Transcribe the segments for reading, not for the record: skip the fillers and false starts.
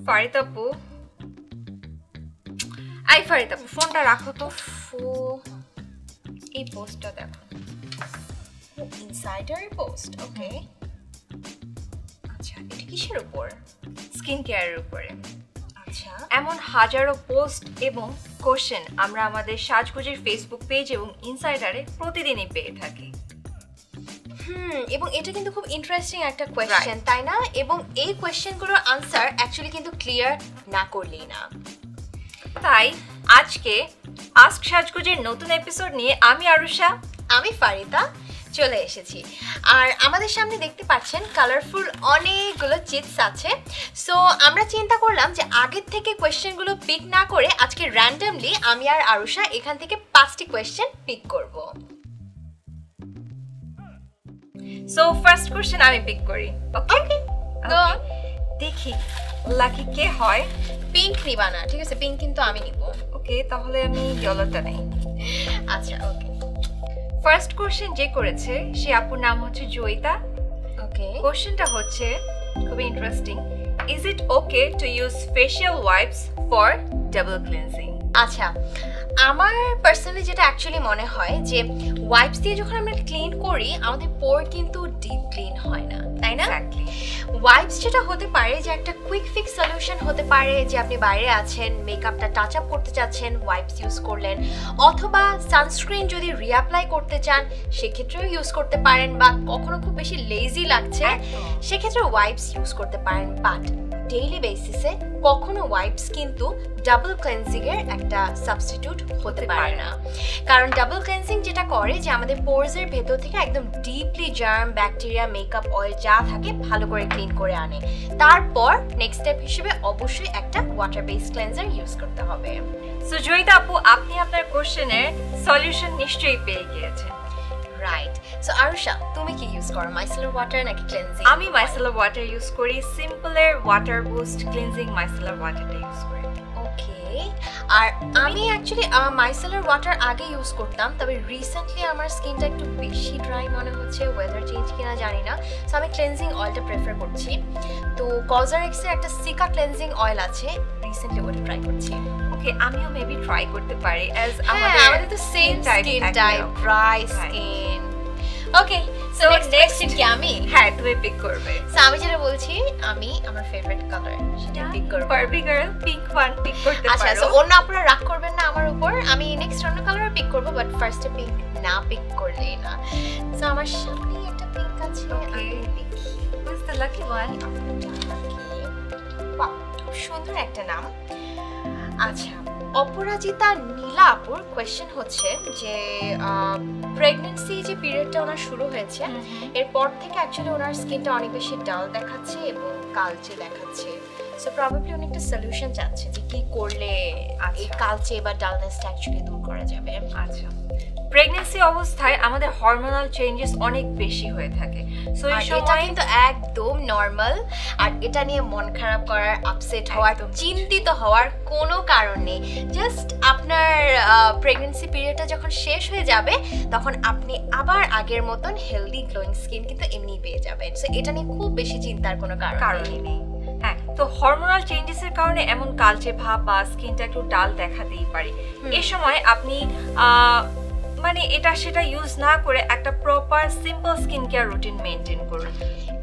ফারিদ আপু ফোনটা রাখো তো। এই পোস্টটা দেখো, ইনসাইডার পোস্ট। ওকে, আচ্ছা এটা কিসের উপর? স্কিন কেয়ারের উপরে। আচ্ছা, এমন হাজারো পোস্ট এবং কোশ্চেন আমরা আমাদের সাজগোজের ফেসবুক পেজ এবং ইনসাইডারে প্রতিদিনই পেয়ে থাকি। এবং এটা কিন্তু খুব ইন্টারেস্টিং একটা কোয়েশ্চেন, তাই না? এবং এই কোয়েশ্চেনগুলোর আনসার অ্যাকচুয়ালি কিন্তু ক্লিয়ার না করলেই না। তাই আজকে আস্ক সাজগোজের নতুন এপিসোড নিয়ে আমি আরুষা, আমি ফারিদা চলে এসেছি। আর আমাদের সামনে দেখতে পাচ্ছেন কালারফুল অনেকগুলো চিটস আছে। সো আমরা চিন্তা করলাম যে আগের থেকে কোয়েশ্চেনগুলো পিক না করে আজকে র্যান্ডমলি আমি আর আরুষা এখান থেকে 5টি কোয়েশ্চেন পিক করব। সো ফার্স্ট কোশ্চেন আমি পিক করি। ওকে, দেখি লাকি কে হয়। পিঙ্ক নিবা না, ঠিক আছে? পিঙ্ক কিন্তু আমি নিব। ওকে, তাহলে আমি ইয়েলোটা নেই। আচ্ছা, ওকে। ফার্স্ট কোশ্চেন যে করেছে সে আপুর নাম হচ্ছে জয়িতা। ওকে, কোশ্চেনটা হচ্ছে খুবই interesting. Is it okay to use facial wipes for double cleansing? আচ্ছা, আমার পার্সোনালি যেটা অ্যাকচুয়ালি মনে হয় যে ওয়াইপস দিয়ে যখন আমরা ক্লিন করি আমাদের পোর কিন্তু ডিপ ক্লিন হয় না, তাই না? এক্স্যাক্টলি। ওয়াইপস যেটা হতে পারে যে একটা কুইক ফিক্স সলিউশন হতে পারে, যে আপনি বাইরে আছেন, মেকআপটা টাচ আপ করতে চাচ্ছেন, ওয়াইপস ইউজ করলেন, অথবা সানস্ক্রিন যদি রিঅ্যাপ্লাই করতে চান সেক্ষেত্রেও ইউজ করতে পারেন, বা কখনো খুব বেশি লেজি লাগছে সেক্ষেত্রে ওয়াইপস ইউজ করতে পারেন। বাট ডেইলি বেসিসে কখনো ওয়াইপস কিন্তু ডাবল ক্লেন্সিং এর একটা সাবস্টিটিউট হতে পারে না। কারণ ডাবল ক্লেন্সিং যেটা করে যে আমাদের পোরস এর ভেতর থেকে একদম deeply germ, bacteria, makeup oil যা থাকে ভালো করে ক্লিন করে আনে। তারপর নেক্সট স্টেপ হিসেবে অবশ্যই একটা ওয়াটার বেসড ক্লেন্সার ইউজ করতে হবে। সো জয়িতা আপু, আপনি আপনার কোশ্চেনের সলিউশন নিশ্চয়ই পেয়ে গিয়েছেন। রাইট। সো আরুষা, তুমি কি ইউজ করো, মাইসেলার ওয়াটার নাকি ক্লেন্সিং? আমি মাইসেলার ওয়াটার ইউজ করি। সিম্পলের ওয়াটার বুস্ট ক্লিনজিং মাইসেলার ওয়াটারটা ইউজ করি। ওকে, আর আমি অ্যাকচুয়ালি মাইসেলার ওয়াটার আগে ইউজ করতাম, তবে রিসেন্টলি আমার স্কিনটা একটু বেশি ড্রাই মনে হচ্ছে, ওয়েদার চেঞ্জ কিনা জানি না। সো আমি ক্লেনজিং অয়েলটা প্রেফার করছি। তো কজারেক্সের একটা সিকা ক্লেনজিং অয়েল আছে, রিসেন্টলি ওটা ট্রাই করছি। ওকে, আমিও মেবি ট্রাই করতে পারি, অ্যাজ আমাদের তো same skin type, dry skin. Okay, so next কি আমি? হ্যাঁ, তুমি পিক করবে। সো আমি যেটা বলছি, আমি আমার ফেভারিট কালার সেটা পিক করব। Barbie girl pink one pick করতে পারো। আচ্ছা, সো অন্য আপনারা রাগ করবেন না আমার উপর, আমি নেক্সট অন্য কালার পিক করব, বাট ফার্স্টে পিঙ্ক না পিক করলেই না। সো আমার সামনে একটা পিঙ্ক আছে। Okay, who is the lucky one? বাহ, খুব সুন্দর একটা নাম। আচ্ছা, অপরাজিতা নীলা আপুর কোয়েশ্চেন হচ্ছে যে প্রেগন্যান্সি যে পিরিয়ডটা ওনার শুরু হয়েছে এরপর থেকে অ্যাকচুয়ালি ওনার স্কিনটা অনেক বেশি ডাল দেখাচ্ছে এবং কালচে দেখাচ্ছে। সো প্রবাবলি উনি একটা সলিউশন চাচ্ছে যে কি করলে এই কালচে বা ডালনেসটা অ্যাকচুয়ালি দূর করা যাবে। আচ্ছা, প্রেগন্যান্সি অবস্থায় আমাদের হরমোনাল চেঞ্জেস অনেক বেশি হয়ে থাকে। সো এটা কিন্তু একদম নর্মাল, আর এটা নিয়ে মন খারাপ করার, আপসেট হওয়ার, চিন্তিত হওয়ার কোনো কারণ নেই। জাস্ট আপনার প্রেগন্যান্সি পিরিয়ডটা যখন শেষ হয়ে যাবে তখন আপনি আবার আগের মতন হেলদি গ্লোয়িং স্কিন কিন্তু এমনি পেয়ে যাবেন। সো এটা নিয়ে খুব বেশি চিন্তার কোনো কারণই নেই। হ্যাঁ, তো হরমোনাল চেঞ্জেসের কারণে এমন কালচে ভাব বা স্কিনটা একটু ডাল দেখাতেই পারে। এই সময় আপনি মানে এটা সেটা ইউজ না করে একটা proper simple skin care routine maintain করুন।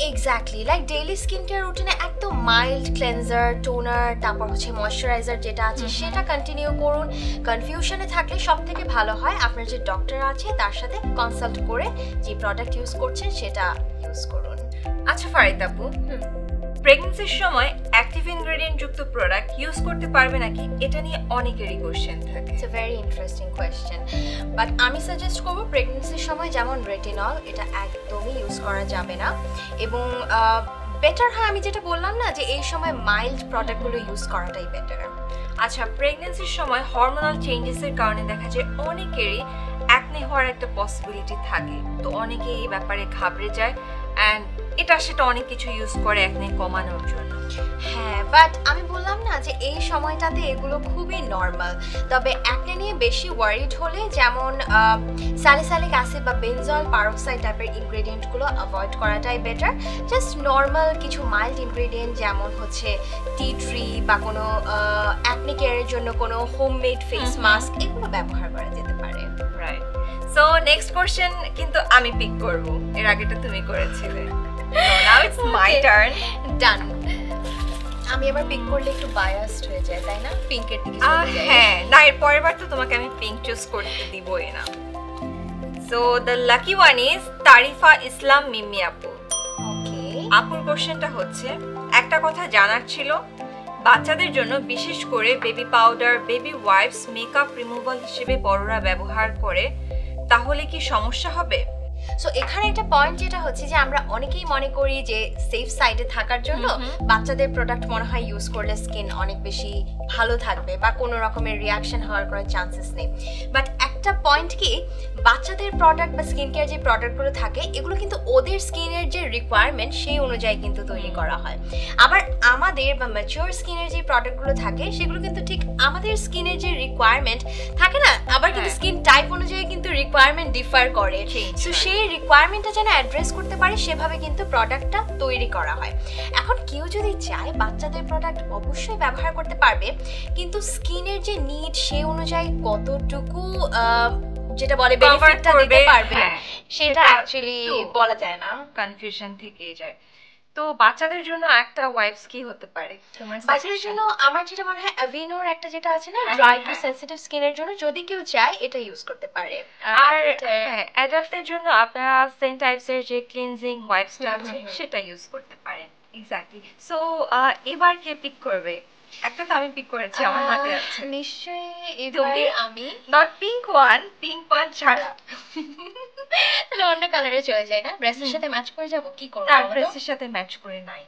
Exactly, like daily skin care রুটিনে একদম মাইল্ড ক্লেনজার, টোনার, তারপর হচ্ছে ময়শ্চারাইজার যেটা আছে সেটা কন্টিনিউ করুন। কনফিউশনে থাকলে সব থেকে ভালো হয় আপনার যে ডক্টর আছে তার সাথে কনসাল্ট করে যে প্রোডাক্ট ইউজ করছেন সেটা ইউজ করুন। আচ্ছা ফারিদা আপু, প্রেগন্যান্সির সময় অ্যাক্টিভ ইনগ্রেডিয়েন্ট যুক্ত প্রোডাক্ট ইউজ করতে পারবে নাকি, এটা নিয়ে অনেকেরই কোশ্চেন থাকে। It's a very interesting question, but আমি সাজেস্ট করব প্রেগন্যান্সির সময় যেমন রেটিনল এটা একদমই ইউজ করা যাবে না, এবং বেটার হয় আমি যেটা বললাম না যে এই সময় মাইল্ড প্রোডাক্টগুলো ইউজ করাটাই বেটার। আচ্ছা, প্রেগন্যান্সির সময় হরমোনাল চেঞ্জেসের কারণে দেখা যায় অনেকেরই অ্যাকনে হওয়ার একটা পসিবিলিটি থাকে। তো অনেকে এই ব্যাপারে ঘাবড়ে যায় অ্যান্ড এটা সেটা অনেক কিছু ইউজ করে অ্যাকনে কমানোর জন্য। হ্যাঁ, বাট আমি বললাম না যে এই সময়টাতে এগুলো খুবই নর্মাল। তবে একটা নিয়ে বেশি ওয়ারিড হলে, যেমন স্যালিসাইলিক অ্যাসিড বা বেনজল পারক্সাইড টাইপের ইনগ্রেডিয়েন্টগুলো অ্যাভয়েড করাটাই বেটার। জাস্ট নর্মাল কিছু মাইল্ড ইনগ্রেডিয়েন্ট, যেমন হচ্ছে টি ট্রি বা কোনো অ্যাকনে কেয়ারের জন্য কোনো হোমমেড ফেস মাস্ক, এগুলো ব্যবহার করা যেতে পারে। রাইট। সো নেক্সট কোশ্চেন কিন্তু আমি পিক করব, এর আগেটা তুমি করেছিলে। So now it's my turn. Done. আমি এবার পিক করলে একটু বায়াসড হয়ে যায়, তাই না? পিঙ্কের দিকে চলে যাই। হ্যাঁ, না এর পরের বার তো তোমাকে আমি পিঙ্ক চুজ করতে দিবই না। So the lucky one is Tarifa Islam Mimi আপু। ওকে, আপুর কোশ্চেনটা হচ্ছে, একটা কথা জানার ছিল, বাচ্চাদের জন্য বিশেষ করে baby powder, baby wipes makeup removal হিসেবে বড়রা ব্যবহার করে, তাহলে কি সমস্যা হবে? সো এখানে একটা পয়েন্ট যেটা হচ্ছে যে আমরা অনেকেই মনে করি যে সেফ সাইডে থাকার জন্য বাচ্চাদের প্রোডাক্ট মনে হয় ইউজ করলে স্কিন অনেক বেশি ভালো থাকবে বা কোনো রকমের রিয়াকশন হওয়ার কোনো চান্সেস নেই। বাট একটা পয়েন্ট কি, বাচ্চাদের প্রোডাক্ট বা স্কিন কেয়ার যে প্রোডাক্টগুলো থাকে এগুলো কিন্তু ওদের স্কিনের যে রিকোয়ারমেন্ট সেই অনুযায়ী কিন্তু তৈরি করা হয়। আবার আমাদের বা ম্যাচিওর স্কিনের যে প্রোডাক্টগুলো থাকে সেগুলো কিন্তু ঠিক আমাদের স্কিনের যে রিকোয়ারমেন্ট থাকে না, আবার কিন্তু স্কিন টাইপ অনুযায়ী কিন্তু রিকোয়ারমেন্ট ডিফার করে। সো সেই রিকোয়ারমেন্টটা যেন অ্যাড্রেস করতে পারে সেভাবে কিন্তু প্রোডাক্টটা তৈরি করা হয়। এখন কেউ যদি চায় বাচ্চাদের প্রোডাক্ট অবশ্যই ব্যবহার করতে পারবে, কিন্তু স্কিনের যে নিড সেই অনুযায়ী কতটুকু যেটা বলে বেনিফিটটা দিতে পারবে সেটা অ্যাকচুয়ালি বলা যায় না, কনফিউশন থেকেই যায়। তো বাচ্চাদের জন্য একটা ওয়াইপস কি হতে পারে তোমার? বাচ্চাদের জন্য আমার যেটা মনে হয় অ্যাভিনোর একটা যেটা আছে না, ড্রাই টু সেনসিটিভ স্কিনের জন্য, যদি কেউ চায় এটা ইউজ করতে পারে। আর অ্যাডাল্টদের জন্য আপনারা সেন্ট টাইপসের যে ক্লিনজিং ওয়াইপসটা আছে সেটা ইউজ করতে পারেন। এক্স্যাক্টলি। সো এবার কে পিক করবে? একটা তো আমি পিক করেছি, আমার হাতে আছে। নিশ্চয়ই এবার আমি, not pink one, pink one ছাড়া। তাহলে অন্য কালারে চলে যায় না, ড্রেসের সাথে ম্যাচ করে যাব, কি করব? তার ড্রেসের সাথে ম্যাচ করে নাই।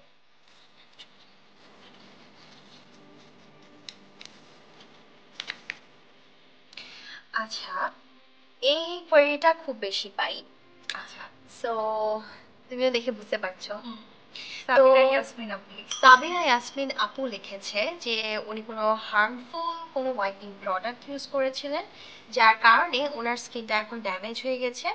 আচ্ছা, এই কোয়েরিটা খুব বেশি পাই। আচ্ছা, সো তুমিও দেখে বুঝতে পারছো। সাবিনা ইয়াসমিন আপু লিখেছে যে উনি কোনো হার্মফুল কোনো ওয়াইপিং প্রোডাক্ট ইউজ করেছিলেন, যার কারণে ওনার স্কিনটা এখন ড্যামেজ হয়ে গেছে,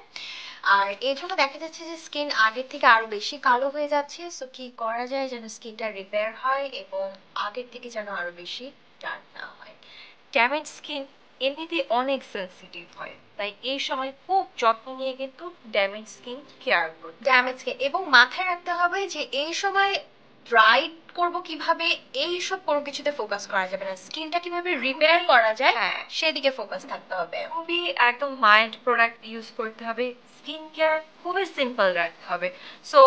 আর এর জন্য দেখা যাচ্ছে যে স্কিন আগের থেকে আরো বেশি কালো হয়ে যাচ্ছে। সো কি করা যায় যেন স্কিনটা রিপেয়ার হয় এবং আগের থেকে যেন আরো বেশি ডার্ক না হয়? ড্যামেজ স্কিন এমনিতে অনেক সেনসিটিভ হয়, তাই এই সময় খুব যত্ন নিয়ে কিন্তু ড্যামেজ স্কিন কেয়ার করতে। ড্যামেজ স্কিন, এবং মাথায় রাখতে হবে যে এই সময় ব্রাইট করব কিভাবে, এই সব কোনো কিছুতে ফোকাস করা যাবে না, স্কিনটা কিভাবে রিপেয়ার করা যায় সেদিকে ফোকাস থাকতে হবে। খুবই একদম মাইল্ড প্রোডাক্ট ইউজ করতে হবে, স্কিন কেয়ার খুবই সিম্পল রাখতে হবে। সো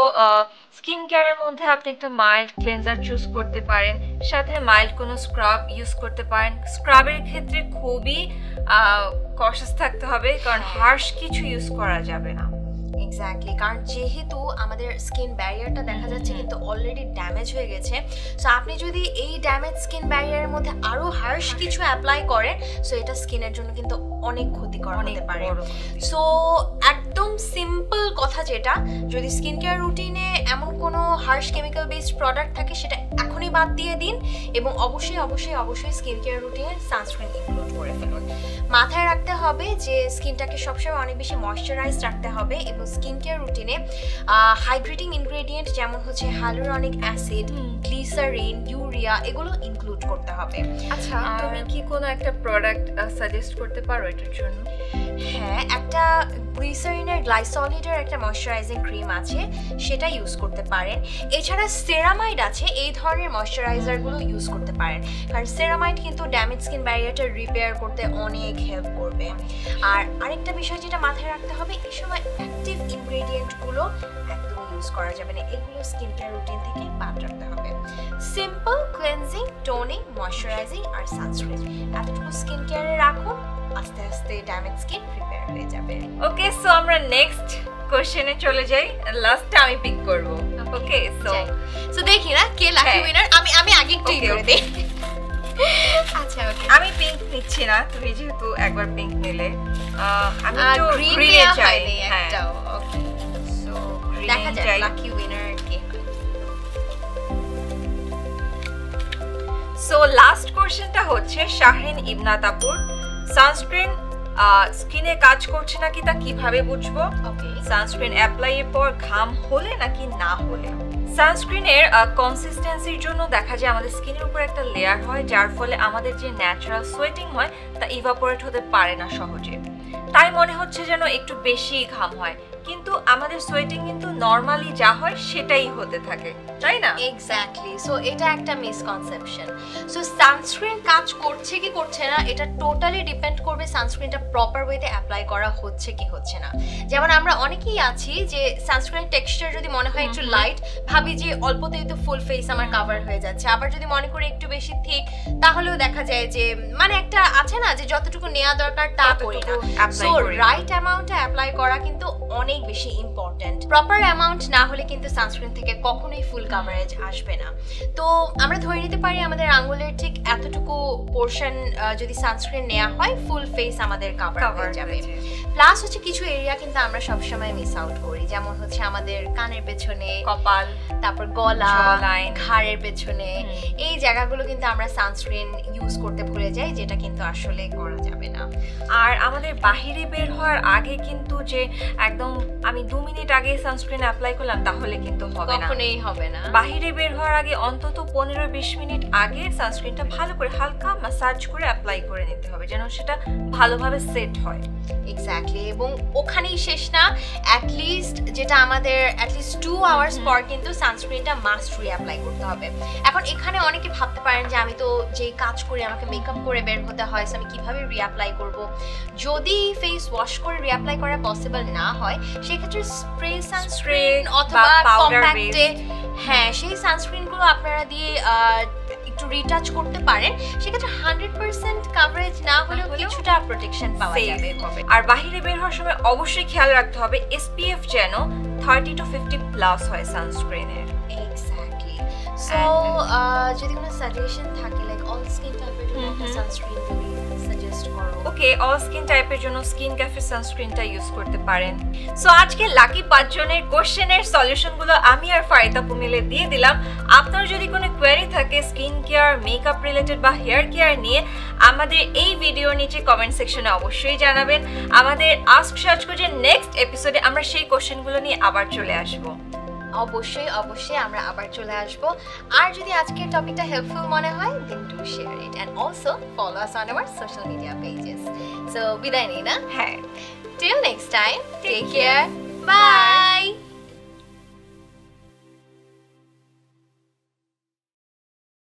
স্কিন কেয়ারের মধ্যে আপনি একটা মাইল্ড ক্লেনজার চুজ করতে পারেন, সাথে মাইল্ড কোনো স্ক্রাব ইউজ করতে পারেন। স্ক্রাবের ক্ষেত্রে খুবই কশাস থাকতে হবে, কারণ হার্শ কিছু ইউজ করা যাবে না। এক্স্যাক্টলি, কারণ যেহেতু আমাদের স্কিন ব্যারিয়ারটা দেখা যাচ্ছে কিন্তু অলরেডি ড্যামেজ হয়ে গেছে, সো আপনি যদি এই ড্যামেজ স্কিন ব্যারিয়ারের মধ্যে আরো হার্শ কিছু অ্যাপ্লাই করেন, সো এটা স্কিনের জন্য কিন্তু অনেক ক্ষতিকর হতে পারে। সো একদম সিম্পল কথা যেটা, যদি স্কিন কেয়ার রুটিনে এমন কোনো হার্শ কেমিক্যাল বেসড প্রোডাক্ট থাকে সেটা এখনই বাদ দিয়ে দিন, এবং অবশ্যই অবশ্যই অবশ্যই স্কিন কেয়ার রুটিনে সানস্ক্রিন ইনক্লুড করে ফেলুন। মাথায় রাখতে হবে যে স্কিনটাকে সবসময় অনেক বেশি ময়শ্চারাইজ রাখতে হবে, এবং স্কিন কেয়ার রুটিনে হাইড্রেটিং ইনগ্রেডিয়েন্ট যেমন হচ্ছে হাইলুরনিক অ্যাসিড, গ্লিসারিন, ইউরিয়া এগুলো ইনক্লুড করতে হবে। আচ্ছা, তুমি কি কোনো একটা প্রোডাক্ট সাজেস্ট করতে পারো এটার জন্য? হ্যাঁ, একটা গ্লিসারিনের গ্লাইসলিডের একটা ময়শ্চারাইজিং ক্রিম আছে, সেটা ইউজ করতে পারেন। এছাড়া সেরামাইড আছে, এই ধরনের ময়শ্চারাইজারগুলো ইউজ করতে পারেন, কারণ সেরামাইড কিন্তু ড্যামেজ স্কিন ব্যারিয়ারটা রিপেয়ার করতে অনেক হেল্প করবে। আর আরেকটা বিষয় যেটা মাথায় রাখতে হবে, এই সময় অ্যাক্টিভ ইনগ্রেডিয়েন্টগুলো একদম ইউজ করা যাবে না, এগুলো স্কিন কেয়ার রুটিন থেকে বাদ রাখতে হবে। সিম্পল ক্লেনজিং, টোনিং, ময়শ্চারাইজিং আর সানস্ক্রিন এতটুকু স্কিন কেয়ারে রাখুন, আস্তে আস্তে ড্যামেজ স্কিন রিপেয়ার হয়ে যাবে। ওকে, সো আমরা নেক্সট কোশ্চেনে চলে যাই, লাস্টে আমি পিক করব। ওকে, সো দেখি না কে লাকি উইনার। আমি আগে একটু করে দেই। আচ্ছা, ওকে, আমি পিঙ্ক নিচ্ছি না, তুমি যেহেতু একবার পিঙ্ক নিলে, আমি তো গ্রিন চাই একটা। ওকে, সো দেখা যাক লাকি উইনার কে হয়। সো লাস্ট কোশ্চেনটা হচ্ছে শাহরিন ইবনাত আপুর, সানস্ক্রিন স্কিনে কাজ করছে নাকি তা কিভাবে বুঝবো? সানস্ক্রিন অ্যাপ্লাই এর পর ঘাম হলে নাকি না হলে? সানস্ক্রিনের কনসিস্টেন্সির জন্য দেখা যায় আমাদের স্কিনের উপর একটা লেয়ার হয়, যার ফলে আমাদের যে ন্যাচারাল সোয়েটিং হয় তা ইভাপোরেট হতে পারে না সহজে, তাই মনে হচ্ছে যেন একটু বেশি ঘাম হয়, কিন্তু আমাদের সোয়েটিং কিন্তু নরমালি যা হয় সেটাই হতে থাকে, তাই না? এক্স্যাক্টলি। সো এটা একটা মিসকনসেপশন। সো সানস্ক্রিন কাজ করছে কি করছে না এটা টোটালি ডিপেন্ড করবে সানস্ক্রিনটা প্রপার ওয়েতে অ্যাপ্লাই করা হচ্ছে কি হচ্ছে না। যেমন আমরা অনেকেই আছি যে সানস্ক্রিন টেক্সচার যদি মনে হয় একটু লাইট, ভাবি যে অল্পতেই তো ফুল ফেস আমার কভার হয়ে যাচ্ছে, আবার যদি মনে করি একটু বেশি থিক, তাহলেও দেখা যায় যে মানে একটা আছে না যে যতটুকু নেওয়া দরকার তা করি না। সো রাইট অ্যামাউন্টে অ্যাপ্লাই করা কিন্তু অনেক বেশি ইম্পর্টেন্ট। প্রপার অ্যামাউন্ট না হলে কিন্তু সানস্ক্রিন থেকে কখনোই ফুল কাভারেজ আসবে না। তো আমরা ধরে নিতে পারি আমাদের আঙ্গুলের ঠিক এতটুকু পোর্শন যদি সানস্ক্রিন নেওয়া হয় ফুল ফেস আমাদের কাভার হয়ে যাবে। প্লাস হচ্ছে কিছু এরিয়া কিন্তু আমরা সবসময় মিস আউট করি, যেমন হচ্ছে আমাদের কানের পেছনে, কপাল, তারপর গলা, ঘাড়ের পেছনে, এই জায়গাগুলো কিন্তু আমরা সানস্ক্রিন ইউজ করতে ভুলে যাই, যেটা কিন্তু আসলে করা যাবে না। আর আমাদের বাহিরে বের হওয়ার আগে কিন্তু যে একদম আমি 2 মিনিট আগে সানস্ক্রিন অ্যাপ্লাই করলাম তাহলে কিন্তু হবে না, কখনোই হবে না। বাহিরে বের হওয়ার আগে অন্তত 15-20 মিনিট আগে সানস্ক্রিনটা ভালো করে হালকা ম্যাসাজ করে অ্যাপ্লাই করে নিতে হবে, যেন সেটা ভালোভাবে সেট হয়। এক্স্যাক্টলি। এবং ওখানেই শেষ না, অ্যাটলিস্ট যেটা আমাদের অ্যাটলিস্ট 2 আওয়ার্স পর কিন্তু সানস্ক্রিনটা মাস্ট রিঅ্যাপ্লাই করতে হবে। এখন এখানে অনেকে ভাবতে পারেন যে আমি তো যেই কাজ করি আমাকে মেকআপ করে বের হতে হয়, আমি কিভাবে রিঅ্যাপ্লাই করব? যদি ফেস ওয়াশ করে রিঅ্যাপ্লাই করা পসিবল না হয় সেক্ষেত্রে স্প্রে সানস্ক্রিন অথবা কম্প্যাক্টে সেই সানস্ক্রিনগুলো আপনারা দিয়ে একটু রিটাচ করতে পারেন, সেক্ষেত্রে 100% কভারেজ না হলেও কিছুটা প্রোটেকশন পাওয়া যাবে। আর বাহিরে বের হওয়ার সময় অবশ্যই খেয়াল রাখতে হবে SPF যেন 30 to 50 প্লাস হয় সানস্ক্রিনের। এক্স্যাক্টলি। সো যদি কোনো সাজেশন থাকে লাইক অল স্কিন টাইপের জন্য একটা সানস্ক্রিন যদি সাজেস্ট করো। ওকে, অল স্কিন টাইপের জন্য স্কিন ক্যাফে সানস্ক্রিনটা ইউজ করতে পারেন। সো আজকে লাকি 5 জনের কোশ্চেনের সলিউশনগুলো আমি আর ফারিদা মিলে দিয়ে দিলাম। আপনার যদি কোনো কোয়েরি থাকে স্কিন কেয়ার, মেকআপ রিলেটেড বা হেয়ার কেয়ার নিয়ে, আমাদের এই ভিডিওর নিচে কমেন্ট সেকশনে অবশ্যই জানাবেন। আমাদের আস্ক সাজগোজের নেক্সট এপিসোডে আমরা সেই কোশ্চেনগুলো নিয়ে আবার চলে আসব। অবশ্যই অবশ্যই আমরা আবার চলে আসব। আর যদি আজকের টপিকটা হেল্পফুল মনে হয় then do share it and also follow us on our social media pages. So বিদায় নিই না? হ্যাঁ, till next time, take care, by.